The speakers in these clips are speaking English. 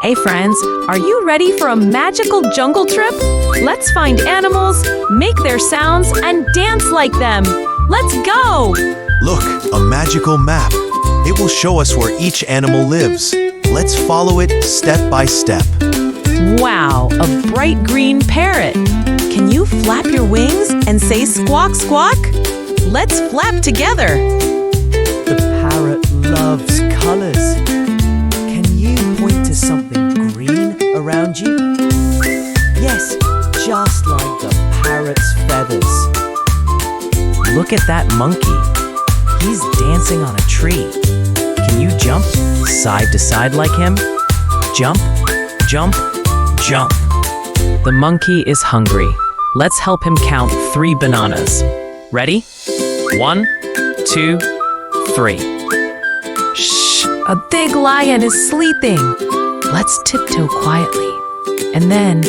Hey friends, are you ready for a magical jungle trip? Let's find animals, make their sounds, and dance like them. Let's go! Look, a magical map. It will show us where each animal lives. Let's follow it step by step. Wow, a bright green parrot. Can you flap your wings and say squawk squawk? Let's flap together. The parrot loves colors. Can you point to something green around you? Yes, just like the parrot's feathers. Look at that monkey. He's dancing on a tree. Can you jump side to side like him? Jump, jump, jump. The monkey is hungry. Let's help him count 3 bananas. Ready? 1, 2, 3. Shh, a big lion is sleeping. Let's tiptoe quietly and then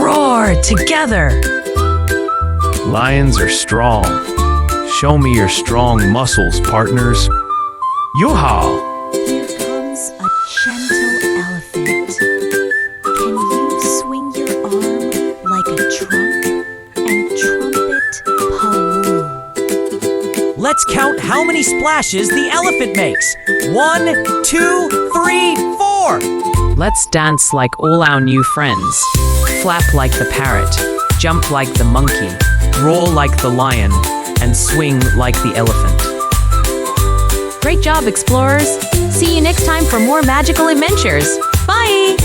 roar together. Lions are strong. Show me your strong muscles, partners. Yoo-haw! Here comes a gentle elephant. Can you swing your arm like a trunk and trumpet poo? Let's count how many splashes the elephant makes. 1, 2, 3, 4. Let's dance like all our new friends. Flap like the parrot, jump like the monkey, roar like the lion, and swing like the elephant. Great job, explorers! See you next time for more magical adventures. Bye!